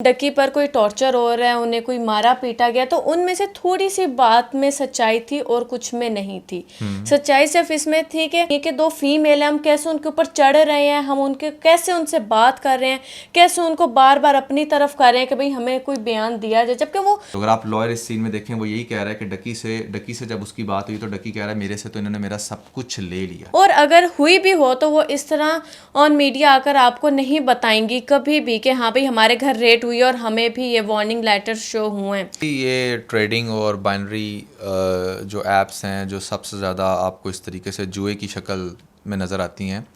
डकी पर कोई टॉर्चर हो रहा है, उन्हें कोई मारा पीटा गया, तो उनमें से थोड़ी सी बात में सच्चाई थी और कुछ में नहीं थी। सच्चाई सिर्फ इसमें थी कि ये कि दो फीमेल हैं, हम कैसे उनके ऊपर चढ़ रहे हैं, हम उनके कैसे उनसे बात कर रहे हैं, कैसे उनको बार बार अपनी तरफ कर रहे हैं कि भाई हमें कोई बयान दिया जाए, जबकि वो अगर आप लॉयर इस सीन में देखें वो यही कह रहा है कि डकी से जब उसकी बात हुई तो डकी कह रहा है मेरे से तो इन्होंने मेरा सब कुछ ले लिया। और अगर हुई भी हो तो वो इस तरह ऑन मीडिया आकर आपको नहीं बताएंगी कभी भी कि हाँ भाई हमारे घर रेड हुई और हमें भी ये वार्निंग लेटर शो हुए हैं। ये ट्रेडिंग और बाइनरी जो एप्स हैं जो सबसे ज़्यादा आपको इस तरीके से जुए की शक्ल में नज़र आती हैं,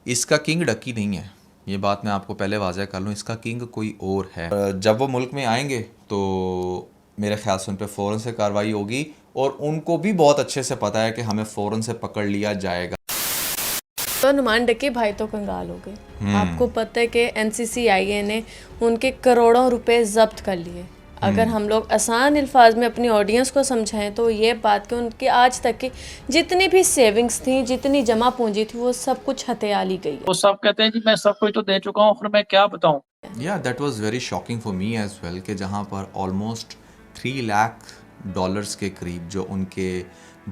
इसका किंग डकी नहीं है। ये बात मैं आपको पहले वाज़ह कर लूँ, इसका किंग कोई और है। जब वो मुल्क में आएंगे तो मेरे ख्याल से उन पर फ़ौरन से कार्रवाई होगी और उनको भी बहुत अच्छे से पता है कि हमें फ़ौरन से पकड़ लिया जाएगा। तो नुमान डकी भाई तो कंगाल हो गए। आपको पता है कि NCCIA ने उनके करोड़ों रुपए जब्त कर लिए। अगर हम लोग आसान अल्फाज में अपनी ऑडियंस को समझाएं तो ये बात कि उनकी आज तक की जितनी भी सेविंग्स थी, जितनी जमा पूंजी थी, वो सब कुछ हथिया ली गई है। वो सब कहते हैं जी मैं सब कुछ तो दे चुका हूँ, फिर मैं क्या बताऊँ। या that was very shocking for me as well कि जहाँ पर ऑलमोस्ट $3 लाख के करीब जो उनके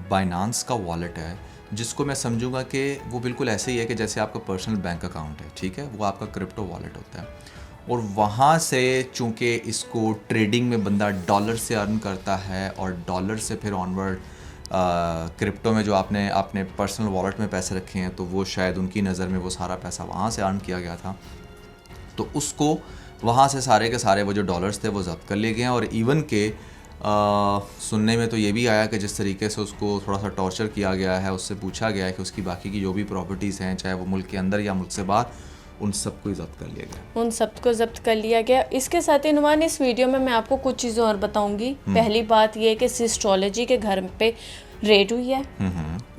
बाइनांस का वॉलेट है, जिसको मैं समझूंगा कि वो बिल्कुल ऐसे ही है कि जैसे आपका पर्सनल बैंक अकाउंट है, ठीक है, वो आपका क्रिप्टो वॉलेट होता है। और वहाँ से चूँकि इसको ट्रेडिंग में बंदा डॉलर से अर्न करता है और डॉलर से फिर ऑनवर्ड क्रिप्टो में जो आपने अपने पर्सनल वॉलेट में पैसे रखे हैं, तो वो शायद उनकी नज़र में वो सारा पैसा वहाँ से अर्न किया गया था, तो उसको वहाँ से सारे के सारे वो जो डॉलर्स थे वो जब्त कर लिए गए हैं। और इवन के सुनने में तो ये भी आया कि जिस तरीके से उसको थोड़ा सा टॉर्चर किया गया है, उससे पूछा गया है कि उसकी बाकी की जो भी प्रॉपर्टीज़ हैं, चाहे वो मुल्क के अंदर या मुल्क से बाहर, उन सबको जब्त कर लिया गया। उन सबको जब्त कर लिया गया। इसके साथ ही नुमान इस वीडियो में मैं आपको कुछ चीज़ें और बताऊंगी। पहली बात ये कि सिस्ट्रोलॉजी के घर पे रेड हुई है,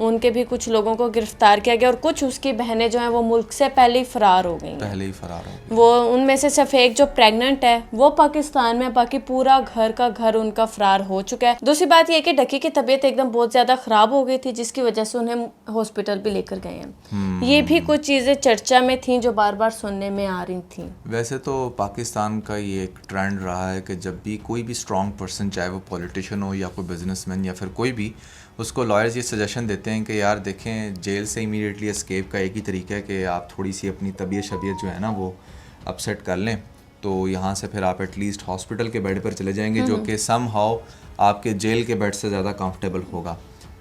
उनके भी कुछ लोगों को गिरफ्तार किया गया और कुछ उसकी बहनें जो हैं वो मुल्क से पहले ही फरार हो गई हैं। वो उनमें से सिर्फ एक जो प्रेग्नेंट है वो पाकिस्तान में, बाकी पूरा घर का घर उनका फरार हो चुका है। दूसरी बात यह कि डकी की तबीयत एकदम बहुत ज़्यादा ख़राब हो गई थी, जिसकी वजह से उन्हें हॉस्पिटल भी लेकर गए हैं। ये भी कुछ चीज़ें चर्चा में थी जो बार बार सुनने में आ रही थी। वैसे तो पाकिस्तान का ये एक ट्रेंड रहा है कि जब भी कोई भी स्ट्रॉन्ग पर्सन, चाहे वो पॉलिटिशियन हो या कोई बिजनेसमैन या फिर कोई भी, उसको लॉयर्स ये सजेशन देते हैं कि यार देखें, जेल से इमीडिएटली एस्केप का एक ही तरीका है कि आप थोड़ी सी अपनी तबीयत जो है ना वो अपसेट कर लें, तो यहाँ से फिर आप एटलीस्ट हॉस्पिटल के बेड पर चले जाएंगे, जो कि सम हाउ आपके जेल के बेड से ज़्यादा कंफर्टेबल होगा।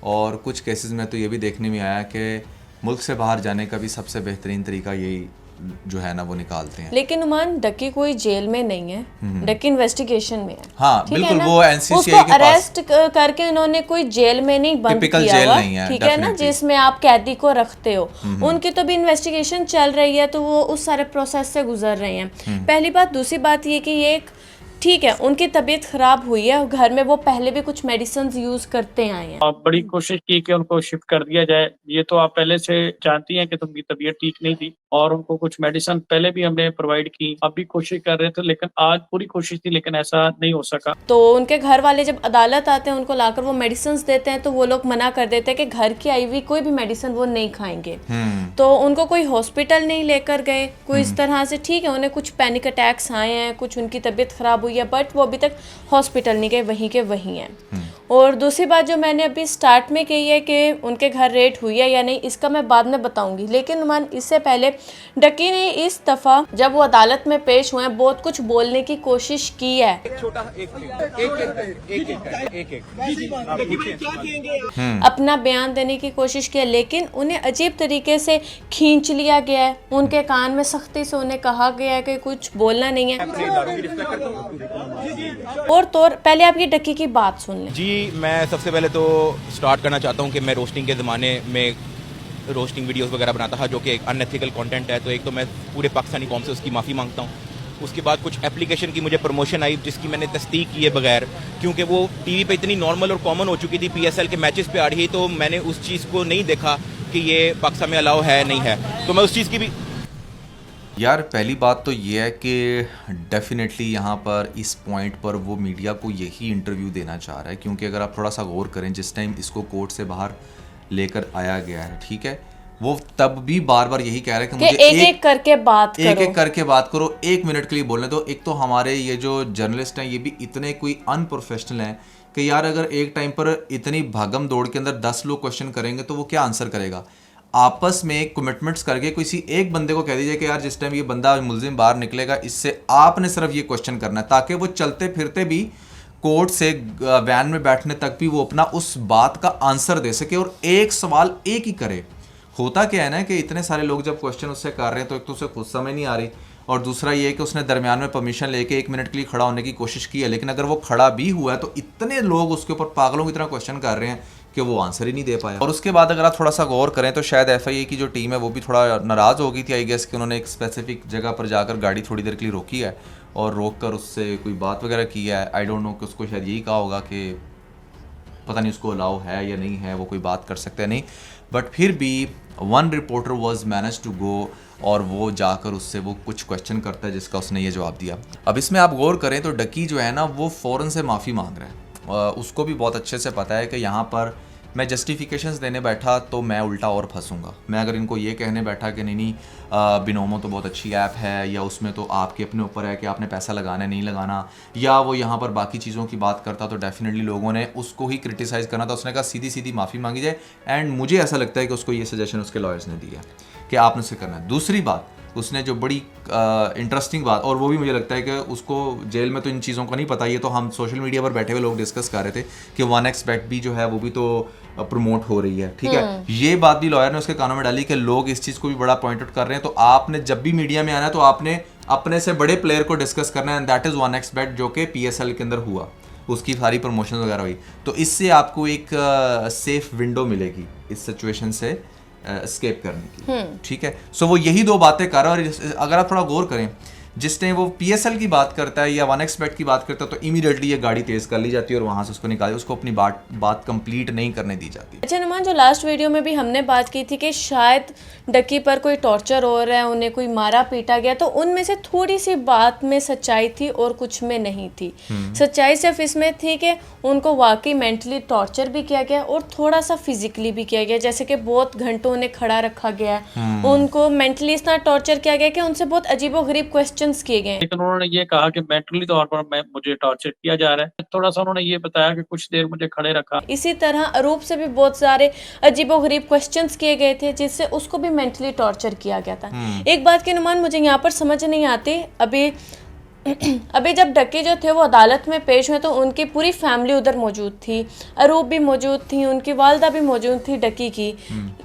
और कुछ केसेस में तो ये भी देखने में आया कि मुल्क से बाहर जाने का भी सबसे बेहतरीन तरीका यही जो है ना वो निकालते हैं। लेकिन उमान डकी कोई जेल में नहीं है, डकी इन्वेस्टिगेशन में है। हाँ बिल्कुल, वो NCCI उसको अरेस्ट करके उन्होंने कोई जेल में नहीं बंद किया हुआ, ठीक है ना, जिसमें आप कैदी को रखते हो। उनकी तो भी इन्वेस्टिगेशन चल रही है, तो वो उस सारे प्रोसेस से गुजर रहे हैं। पहली बात। दूसरी बात ये कि ये ठीक है, उनकी तबीयत खराब हुई है, घर में वो पहले भी कुछ मेडिसिन यूज करते आए हैं। आप बड़ी कोशिश की कि उनको शिफ्ट कर दिया जाए। ये तो आप पहले से जानती हैं कि उनकी तबीयत ठीक नहीं थी और उनको कुछ मेडिसिन पहले भी हमने प्रोवाइड की, अब भी कोशिश कर रहे थे, लेकिन आज पूरी कोशिश थी लेकिन ऐसा नहीं हो सका। तो उनके घर वाले जब अदालत आते हैं, उनको लाकर वो मेडिसिन देते हैं, तो वो लोग मना कर देते हैं कि घर की आई हुई कोई भी मेडिसिन वो नहीं खाएंगे। तो उनको कोई हॉस्पिटल नहीं लेकर गए, कोई इस तरह से, ठीक है, उन्हें कुछ पैनिक अटैक्स आए हैं, कुछ उनकी तबीयत खराब हुई है, बट वो अभी तक हॉस्पिटल नहीं गए, वहीं के वहीं हैं। और दूसरी बात जो मैंने अभी स्टार्ट में कही है कि उनके घर रेड हुई है या नहीं, इसका मैं बाद में बताऊंगी। लेकिन नुमान इससे पहले डकी ने इस दफ़ा जब वो अदालत में पेश हुए हैं, बहुत कुछ बोलने की कोशिश की है। अपना बयान देने की कोशिश की है, लेकिन उन्हें अजीब तरीके से खींच लिया गया है। उनके कान में सख्ती से उन्हें कहा गया है कि कुछ बोलना नहीं है। और तो पहले आप ये डकी की बात सुन लें। जी, मैं सबसे पहले तो स्टार्ट करना चाहता हूँ कि मैं रोस्टिंग के ज़माने में रोस्टिंग वीडियोस वगैरह बनाता था, जो कि एक अनएथिकल कंटेंट है। तो एक तो मैं पूरे पाकिस्तानी कौम से उसकी माफ़ी मांगता हूँ। उसके बाद कुछ एप्लीकेशन की मुझे प्रमोशन आई जिसकी मैंने तस्दीक किए बगैर, क्योंकि वो टीवी पे इतनी नॉर्मल और कॉमन हो चुकी थी, PSL के मैचेस पे आ रही, तो मैंने उस चीज़ को नहीं देखा कि ये पाकिस्तान में अलाउ है नहीं है, तो मैं उस चीज़ की भी। यार पहली बात तो ये है कि डेफिनेटली यहाँ पर इस पॉइंट पर वो मीडिया को यही इंटरव्यू देना चाह रहा है, क्योंकि अगर आप थोड़ा सा गौर करें, जिस टाइम इसको कोर्ट से बाहर लेकर आया गया है, ठीक है, वो तब भी बार बार यही कह रहे हैं कि कि मुझे एक करके बात एक करो। एक करके बात करो, 1 मिनट के लिए बोलने दो। एक तो हमारे ये जो जर्नलिस्ट हैं ये भी इतने कोई अनप्रोफेशनल हैं कि यार अगर एक टाइम पर इतनी भागम दौड़ के अंदर 10 लोग क्वेश्चन करेंगे तो वो क्या आंसर करेगा। आपस में कमिटमेंट्स करके किसी एक बंदे को कह दीजिए कि यार जिस टाइम ये बंदा मुलजिम बाहर निकलेगा इससे आपने सिर्फ ये क्वेश्चन करना है, ताकि वो चलते फिरते भी कोर्ट से वैन में बैठने तक भी वो अपना उस बात का आंसर दे सके और एक सवाल एक ही करे। होता क्या है ना कि इतने सारे लोग जब क्वेश्चन उससे कर रहे हैं तो एक तो उसे खुद समझ नहीं आ रही, और दूसरा ये है कि उसने दरमियान में परमिशन लेके 1 मिनट के लिए खड़ा होने की कोशिश की है, लेकिन अगर वो खड़ा भी हुआ है तो इतने लोग उसके ऊपर पागलों की तरह क्वेश्चन कर रहे हैं कि वो आंसर ही नहीं दे पाया। और उसके बाद अगर आप थोड़ा सा गौर करें तो शायद FIA की जो टीम है वो भी थोड़ा नाराज़ हो गई थी आई गेस कि उन्होंने एक स्पेसिफिक जगह पर जाकर गाड़ी थोड़ी देर के लिए रोकी है और रोक कर उससे कोई बात वगैरह की है। आई डोंट नो कि उसको शायद यही कहा होगा कि पता नहीं उसको अलाउ है या नहीं है, वो कोई बात कर सकते हैं नहीं, बट फिर भी one reporter was manage to go और वो जाकर उससे वो कुछ क्वेश्चन करता है जिसका उसने ये जवाब दिया। अब इसमें आप गौर करें तो डकी जो है ना वो फ़ौरन से माफ़ी मांग रहा है। उसको भी बहुत अच्छे से पता है कि यहाँ पर मैं जस्टिफिकेशंस देने बैठा तो मैं उल्टा और फंसूंगा। मैं अगर इनको ये कहने बैठा कि नहीं बिनोमो तो बहुत अच्छी ऐप है या उसमें तो आपके अपने ऊपर है कि आपने पैसा लगाना है नहीं लगाना, या वो यहाँ पर बाकी चीज़ों की बात करता तो डेफिनेटली लोगों ने उसको ही क्रिटिसाइज़ करना था। उसने कहा सीधी सीधी माफ़ी मांगी जाए, एंड मुझे ऐसा लगता है कि उसको ये सजेशन उसके लॉयर्स ने दिया कि आपने उसे करना है। दूसरी बात उसने जो बड़ी इंटरेस्टिंग बात, और वो भी मुझे लगता है कि उसको जेल में तो इन चीज़ों का नहीं पता, ये तो हम सोशल मीडिया पर बैठे हुए लोग डिस्कस कर रहे थे कि 1xBet भी जो है वो भी तो प्रमोट हो रही है, ठीक है। ये बात भी लॉयर ने उसके कानों में डाली कि लोग इस चीज़ को भी बड़ा पॉइंट आउट कर रहे हैं, तो आपने जब भी मीडिया में आना है तो आपने अपने से बड़े प्लेयर को डिस्कस करना है, एंड दैट इज़ 1xBet जो कि PSL के अंदर हुआ, उसकी सारी प्रमोशन वगैरह हुई, तो इससे आपको एक सेफ विंडो मिलेगी इस सिचुएशन से एस्केप करने की, ठीक है। सो वो यही दो बातें कर रहा है। और अगर आप थोड़ा गौर करें, जिस टाइम वो PSL की बात करता है या 1xBet की बात करता है तो इमीडिएटली ये गाड़ी तेज़ कर ली जाती है और वहाँ से उसको निकाल, उसको अपनी बात कंप्लीट नहीं करने दी जाती। अच्छा नुमान, जो लास्ट वीडियो में भी हमने बात की थी कि शायद डकी पर कोई टॉर्चर हो रहा है, उन्हें कोई मारा पीटा गया, तो उनमें से थोड़ी सी बात में सच्चाई थी और कुछ में नहीं थी। सच्चाई सिर्फ इसमें थी कि उनको वाकई मेंटली टॉर्चर भी किया गया और थोड़ा सा फिजिकली भी किया गया, जैसे कि बहुत घंटों उन्हें खड़ा रखा गया, उनको मेंटली इतना टॉर्चर किया गया कि उनसे बहुत अजीबोगरीब क्वेश्चन किए गए। लेकिन उन्होंने ये कहा कि मेंटली तौर पर मुझे टॉर्चर किया जा रहा है। थोड़ा सा उन्होंने ये बताया कि कुछ देर मुझे खड़े रखा। इसी तरह अरूप से भी बहुत सारे अजीबोगरीब क्वेश्चंस किए गए थे जिससे उसको भी मेंटली टॉर्चर किया गया था। एक बात की नुमान मुझे यहाँ पर समझ नहीं आती, अभी जब डकी जो थे वो अदालत में पेश हुए तो उनकी पूरी फैमिली उधर मौजूद थी, अरूप भी मौजूद थी, उनकी वालदा भी मौजूद थी डकी की।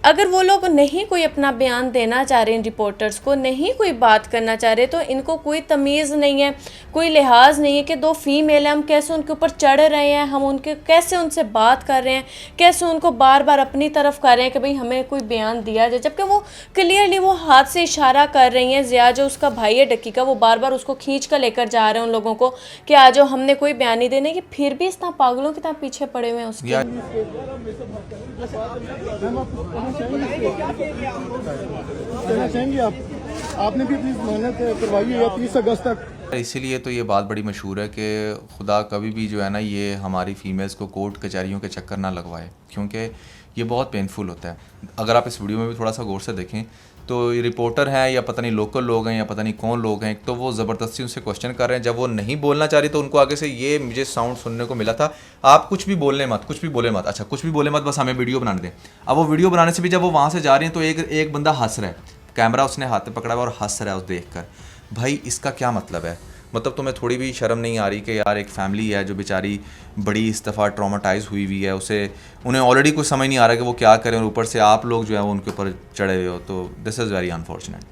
अगर वो लोग नहीं कोई अपना बयान देना चाह रहे हैं, रिपोर्टर्स को नहीं कोई बात करना चाह रहे, तो इनको कोई तमीज़ नहीं है, कोई लिहाज नहीं है कि दो फीमेल हैं, हम कैसे उनके ऊपर चढ़ रहे हैं, हम उनके कैसे उनसे बात कर रहे हैं, कैसे उनको बार बार अपनी तरफ कर रहे हैं कि भाई हमें कोई बयान दिया जाए, जबकि वो क्लियरली वो हाथ से इशारा कर रही हैं। ज़िया जो उसका भाई है डकी का, वो बार बार उसको खींच कर लेकर जा रहे हैं उन लोगों को कि आ जाओ, हमने कोई बयान नहीं देने की, फिर भी इतना पागलों की तरह पीछे पड़े हुए हैं उसके। आपने भी अपनी जमानत करवाई है 30 अगस्त तक। इसीलिए तो ये बात बड़ी मशहूर है कि खुदा कभी भी जो है ना ये हमारी फ़ीमेल्स को कोर्ट कचहरियों के चक्कर ना लगवाए, क्योंकि ये बहुत पेनफुल होता है। अगर आप इस वीडियो में भी थोड़ा सा गौर से देखें तो ये रिपोर्टर हैं या पता नहीं लोकल लोग हैं या पता नहीं कौन लोग हैं, एक तो वो ज़बरदस्ती उनसे क्वेश्चन कर रहे हैं, जब वो नहीं बोलना चाह रही तो उनको आगे से ये मुझे साउंड सुनने को मिला था, आप कुछ भी बोलने मत, कुछ भी बोले मत, अच्छा कुछ भी बोले मत, बस हमें वीडियो बनाने दें। अब वो वीडियो बनाने से भी जब वो वहाँ से जा रही हैं तो एक बंदा हंस रहा है, कैमरा उसने हाथ में पकड़ा हुआ और हंस रहा है उस देख कर। भाई इसका क्या मतलब है? मतलब तुम्हें थोड़ी भी शर्म नहीं आ रही कि यार एक फैमिली है जो बेचारी बड़ी इस दफ़ा ट्रॉमाटाइज हुई हुई है, उन्हें ऑलरेडी कुछ समझ नहीं आ रहा कि वो क्या करें, और ऊपर से आप लोग जो है वो उनके ऊपर चढ़े हुए हो, तो दिस इज़ वेरी अनफॉर्चुनेट।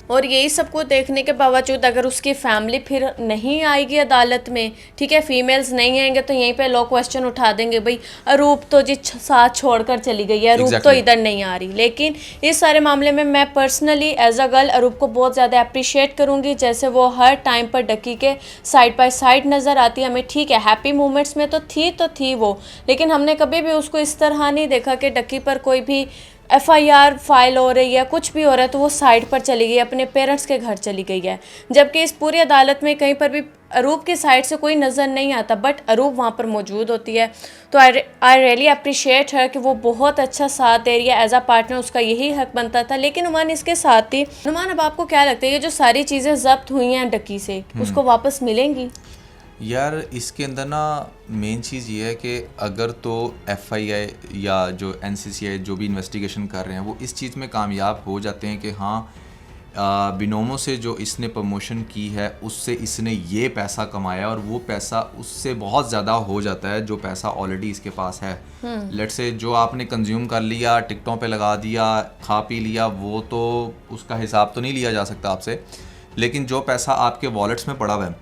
और यही सब कुछ देखने के बावजूद अगर उसकी फैमिली फिर नहीं आएगी अदालत में, ठीक है, फीमेल्स नहीं आएंगे तो यहीं पे लोग क्वेश्चन उठा देंगे, भाई अरूप तो जी साथ छोड़कर चली गई है, अरूप तो इधर नहीं आ रही। लेकिन इस सारे मामले में मैं पर्सनली एज अ गर्ल अरूप को बहुत ज़्यादा अप्रिशिएट करूँगी, जैसे वो हर टाइम पर डकी के साइड बाय साइड नज़र आती है हमें। ठीक है, हैप्पी मोमेंट्स में तो थी वो, लेकिन हमने कभी भी उसको इस तरह नहीं देखा कि डकी पर कोई भी FIR फाइल हो रही है, कुछ भी हो रहा है, तो वो साइड पर चली गई, अपने पेरेंट्स के घर चली गई है। जबकि इस पूरी अदालत में कहीं पर भी अरूप की साइड से कोई नज़र नहीं आता, बट अरूप वहाँ पर मौजूद होती है। तो आई रियली अप्रिशिएट है कि वो बहुत अच्छा साथ दे रही है। एज अ पार्टनर उसका यही हक बनता था। लेकिन नुमान इसके साथ ही, नुमान अब आपको क्या लगता है ये जो सारी चीज़ें जब्त हुई हैं डकी से, उसको वापस मिलेंगी? यार इसके अंदर ना मेन चीज़ ये है कि अगर तो FII या जो NCCI जो भी इन्वेस्टिगेशन कर रहे हैं वो इस चीज़ में कामयाब हो जाते हैं कि हाँ बिनोमो से जो इसने प्रमोशन की है उससे इसने ये पैसा कमाया और वो पैसा उससे बहुत ज़्यादा हो जाता है जो पैसा ऑलरेडी इसके पास है। लेट्स से जो आपने कंज्यूम कर लिया, टिकटों पे लगा दिया, खा पी लिया, वो तो उसका हिसाब तो नहीं लिया जा सकता आपसे, लेकिन जो पैसा आपके वॉलेट्स में पड़ा हुआ है,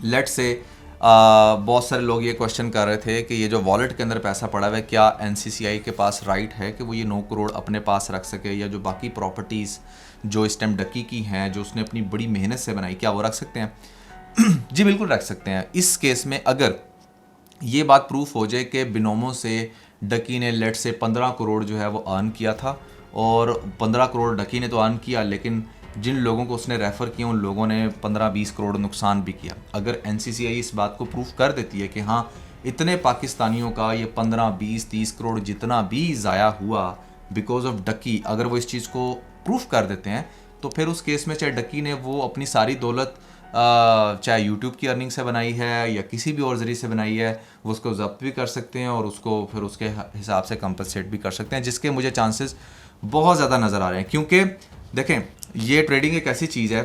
लेट्स से बहुत सारे लोग ये क्वेश्चन कर रहे थे कि ये जो वॉलेट के अंदर पैसा पड़ा हुआ है क्या NCCI के पास राइट है कि वो ये 9 करोड़ अपने पास रख सके, या जो बाकी प्रॉपर्टीज़ जो इस टाइम डकी की हैं जो उसने अपनी बड़ी मेहनत से बनाई, क्या वो रख सकते हैं? जी बिल्कुल रख सकते हैं। इस केस में अगर ये बात प्रूफ हो जाए कि बिनोमो से डकी ने लेट से 15 करोड़ जो है वो अर्न किया था, और 15 करोड़ डकी ने तो अर्न किया, लेकिन जिन लोगों को उसने रेफ़र किया उन लोगों ने 15-20 करोड़ नुकसान भी किया। अगर NCCI इस बात को प्रूफ कर देती है कि हाँ इतने पाकिस्तानियों का ये 15-20-30 करोड़ जितना भी ज़ाया हुआ बिकॉज ऑफ डकी, अगर वो इस चीज़ को प्रूफ कर देते हैं, तो फिर उस केस में चाहे डकी ने वो अपनी सारी दौलत चाहे यूट्यूब की अर्निंग से बनाई है या किसी भी और ज़रिए से बनाई है, वो उसको जब्त भी कर सकते हैं और उसको फिर उसके हिसाब से कंपनसेट भी कर सकते हैं, जिसके मुझे चांसेस बहुत ज़्यादा नज़र आ रहे हैं। क्योंकि देखें ये ट्रेडिंग एक ऐसी चीज़ है,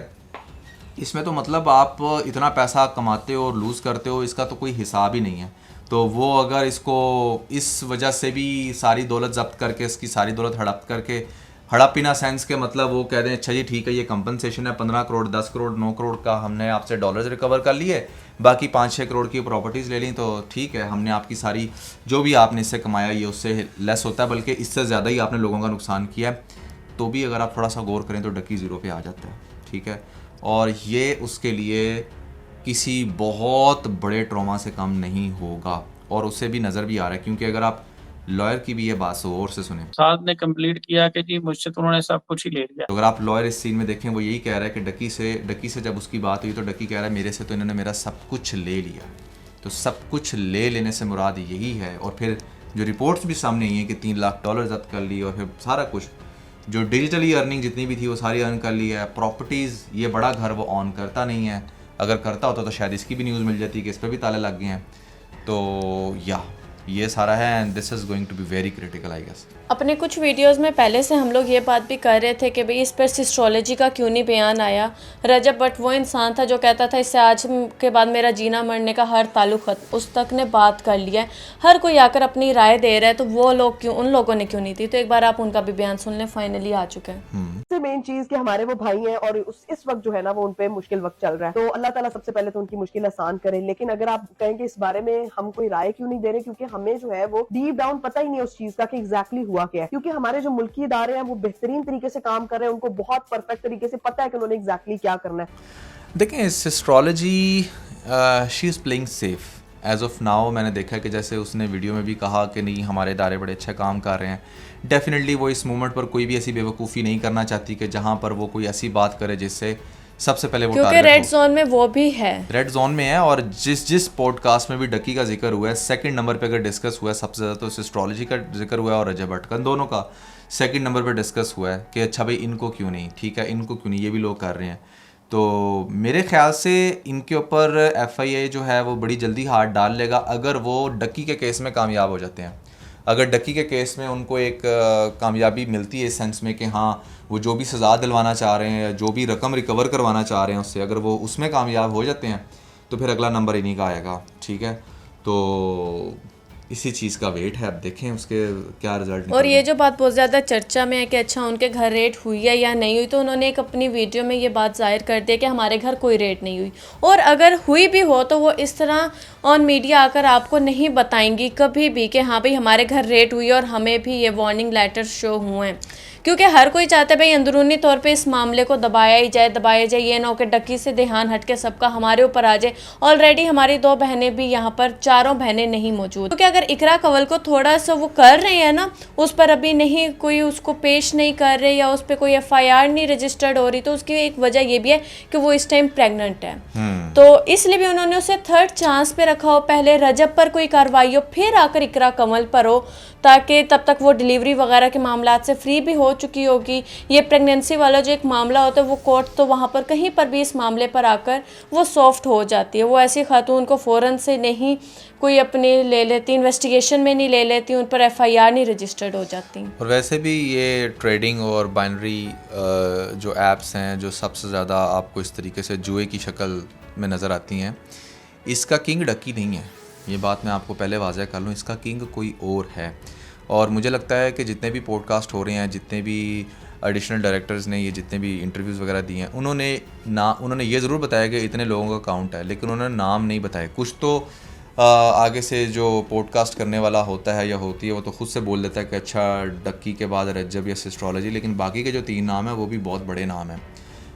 इसमें तो मतलब आप इतना पैसा कमाते हो और लूज़ करते हो, इसका तो कोई हिसाब ही नहीं है। तो वो अगर इसको इस वजह से भी सारी दौलत जब्त करके, इसकी सारी दौलत हड़प करके, हड़प इन सेंस के मतलब वो कह दें अच्छा जी ठीक है ये कंपनसेशन है 15 करोड़ 10 करोड़ 9 करोड़ का हमने आपसे डॉलर्स रिकवर कर लिए, बाकी 5-6 करोड़ की प्रॉपर्टीज़ ले ली, तो ठीक है हमने आपकी सारी जो भी आपने इससे कमाया ये उससे लेस होता है, बल्कि इससे ज़्यादा ही आपने लोगों का नुकसान किया है। तो भी अगर आप थोड़ा सा गौर करें तो डकी ज़ीरो पे आ जाता है, ठीक है। और ये उसके लिए किसी बहुत बड़े ट्रॉमा से कम नहीं होगा, और उससे भी नज़र भी आ रहा है, क्योंकि अगर आप लॉयर की भी ये बात और से सुने, साथ ने कंप्लीट किया कि जी मुझसे तो उन्होंने सब कुछ ही ले लिया। तो अगर आप लॉयर इस सीन में देखें वो यही कह रहा है कि डकी से जब उसकी बात हुई तो डकी कह रहा है मेरे से तो इन्होंने मेरा सब कुछ ले लिया। तो सब कुछ ले लेने से मुराद यही है, और फिर जो रिपोर्ट्स भी सामने आई हैं कि 3 लाख डॉलर जब्त कर ली, और फिर सारा कुछ जो डिजिटली अर्निंग जितनी भी थी वो सारी अर्न कर ली है। प्रॉपर्टीज़, ये बड़ा घर वो ऑन करता नहीं है, अगर करता होता तो शायद इसकी भी न्यूज़ मिल जाती कि इस पर भी ताले लग गए हैं। तो ये सारा है, and this is going to be very critical I guess. अपने कुछ वीडियोस में पहले से हम लोग ये बात भी कर रहे थे कि भाई इस पर सिस्ट्रोलॉजी का क्यों नहीं बयान आया। रजब भट्ट वो इंसान था जो कहता था इससे आज के बाद मेरा जीना मरने का हर ताल्लुक खत्म, उस तक ने बात कर लिया है। हर कोई आकर अपनी राय दे रहा है, तो वो लोग क्यों, उन लोगों ने क्यों नहीं दी? तो एक बार आप उनका भी बयान सुन लें, फाइनली आ चुके हैं। सबसे मेन चीज कि हमारे वो भाई हैं और इस वक्त जो है ना वो उनपे मुश्किल वक्त चल रहा है, तो अल्लाह ताला सबसे पहले तो उनकी मुश्किल आसान करे। लेकिन अगर आप कहेंगे इस बारे में हम कोई राय क्यों नहीं दे रहे, क्योंकि हमें जो है वो डीप डाउन पता ही नहीं है उस चीज का कि एग्जैक्टली हुआ क्या है। क्योंकि हमारे जो मुल्की इदारे हैं वो बेहतरीन तरीके से काम कर रहे हैं, उनको बहुत परफेक्ट तरीके से पता है कि उन्होंने एग्जैक्टली क्या करना है। देखें astrology she is playing safe as of now. मैंने देखा कि जैसे उसने वीडियो में भी कहा कि नहीं हमारे इदारे बड़े अच्छा काम कर रहे हैं, डेफिनेटली वो इस मूवमेंट पर कोई भी ऐसी बेवकूफ़ी नहीं करना चाहती कि जहाँ पर वो कोई ऐसी बात करे जिससे सबसे पहले वो क्योंकि रेड जोन में वो भी है, रेड जोन में है। और जिस पॉडकास्ट में भी डकी का जिक्र हुआ है, सेकंड नंबर पे अगर डिस्कस हुआ है सबसे ज़्यादा तो एस्ट्रोलॉजी का जिक्र हुआ है और रजब भट्ट का, दोनों का सेकंड नंबर पे डिस्कस हुआ है कि अच्छा भाई इनको क्यों नहीं, ठीक है इनको क्यों नहीं, ये भी लोग कर रहे हैं। तो मेरे ख्याल से इनके ऊपर FIA जो है वो बड़ी जल्दी हाथ डाल लेगा अगर वो डकी के केस में कामयाब हो जाते हैं। अगर डकी के केस में उनको एक कामयाबी मिलती है इस सेंस में कि हाँ वो जो भी सज़ा दिलवाना चाह रहे हैं या जो भी रकम रिकवर करवाना चाह रहे हैं उससे, अगर वो उसमें कामयाब हो जाते हैं तो फिर अगला नंबर इन्हीं का आएगा, ठीक है। तो इसी चीज़ का वेट है, अब देखें उसके क्या रिजल्ट। और ये जो बात बहुत ज़्यादा चर्चा में है कि अच्छा उनके घर रेड हुई है या नहीं हुई, तो उन्होंने एक अपनी वीडियो में ये बात जाहिर कर दी कि हमारे घर कोई रेड नहीं हुई, और अगर हुई भी हो तो वो इस तरह ऑन मीडिया आकर आपको नहीं बताएंगी कभी भी कि हाँ भाई हमारे घर रेड हुई और हमें भी ये वार्निंग लेटर शो हुए हैं। क्योंकि हर कोई चाहता है भाई अंदरूनी तौर पे इस मामले को दबाया जाए, ये ना हो कि डक्की से ध्यान हट के सबका हमारे ऊपर आ जाए। ऑलरेडी हमारी 2 बहनें भी यहाँ पर, 4 बहनें नहीं मौजूद, क्योंकि अगर इकरा कंवल को थोड़ा सा वो कर रहे हैं ना, उस पर अभी नहीं कोई उसको पेश नहीं कर रहे या उस पर कोई FIR नहीं रजिस्टर्ड हो रही, तो उसकी एक वजह ये भी है कि वो इस टाइम प्रेग्नेंट है। तो इसलिए भी उन्होंने उसे 3rd चांस पे रखा हो, पहले रजब पर कोई कार्रवाई हो, फिर आकर इकरा कंवल पर हो, ताकि तब तक वो डिलीवरी वगैरह के मामलात से फ्री भी हो चुकी होगी। ये प्रेगनेंसी वाला जो एक मामला होता है वो कोर्ट तो वहाँ पर कहीं पर भी इस मामले पर आकर वो सॉफ्ट हो जाती है। वो ऐसी खातून को फ़ौरन से नहीं कोई अपने ले लेती, इन्वेस्टिगेशन में नहीं ले लेती, उन पर FIR नहीं रजिस्टर्ड हो जाती। और वैसे भी ये ट्रेडिंग और बाइनरी जो ऐप्स हैं जो सबसे ज़्यादा आपको इस तरीके से जुए की शक्ल में नज़र आती हैं, इसका किंग डक्की नहीं है। ये बात मैं आपको पहले वाज़ह कर लूँ, इसका किंग कोई और है। और मुझे लगता है कि जितने भी पॉडकास्ट हो रहे हैं, जितने भी एडिशनल डायरेक्टर्स ने ये जितने भी इंटरव्यूज़ वगैरह दिए हैं, उन्होंने ये ज़रूर बताया कि इतने लोगों का अकाउंट है, लेकिन उन्होंने नाम नहीं बताया। कुछ तो आगे से जो पॉडकास्ट करने वाला होता है या होती है वो तो खुद से बोल देता है कि अच्छा डक्की के बाद रज्जब या सिस्ट्रोलॉजी, लेकिन बाकी के जो 3 नाम हैं वो भी बहुत बड़े नाम हैं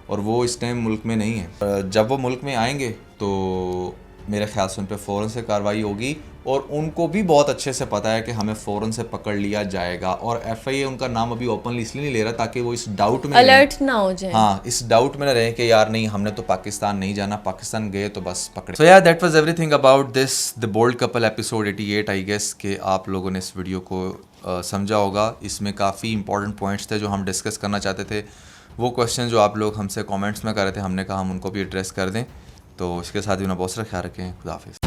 और वो इस टाइम मुल्क में नहीं है। जब वो मुल्क में आएंगे तो मेरे ख्याल से उन पर फ़ौरन से कार्रवाई होगी और उनको भी बहुत अच्छे से पता है कि हमें फ़ौरन से पकड़ लिया जाएगा। और FIA उनका नाम अभी ओपनली इसलिए नहीं ले रहा ताकि वो इस डाउट में अलर्ट ना हो जाए। हाँ, इस डाउट में ना रहे कि यार नहीं हमने तो पाकिस्तान नहीं जाना, पाकिस्तान गए तो बस पकड़े। सो यार that was everything about this the bold couple episode 88। I guess कि आप लोगों ने इस वीडियो को समझा होगा। इसमें काफ़ी इंपॉर्टेंट पॉइंट्स थे जो हम डिस्कस करना चाहते थे। वो क्वेश्चन जो आप लोग हमसे कमेंट्स में कर रहे थे, हमने कहा हम उनको भी एड्रेस कर दें। तो इसके साथ ही ना बहुत सारा ख्याल रखें। खुदा हाफिज़।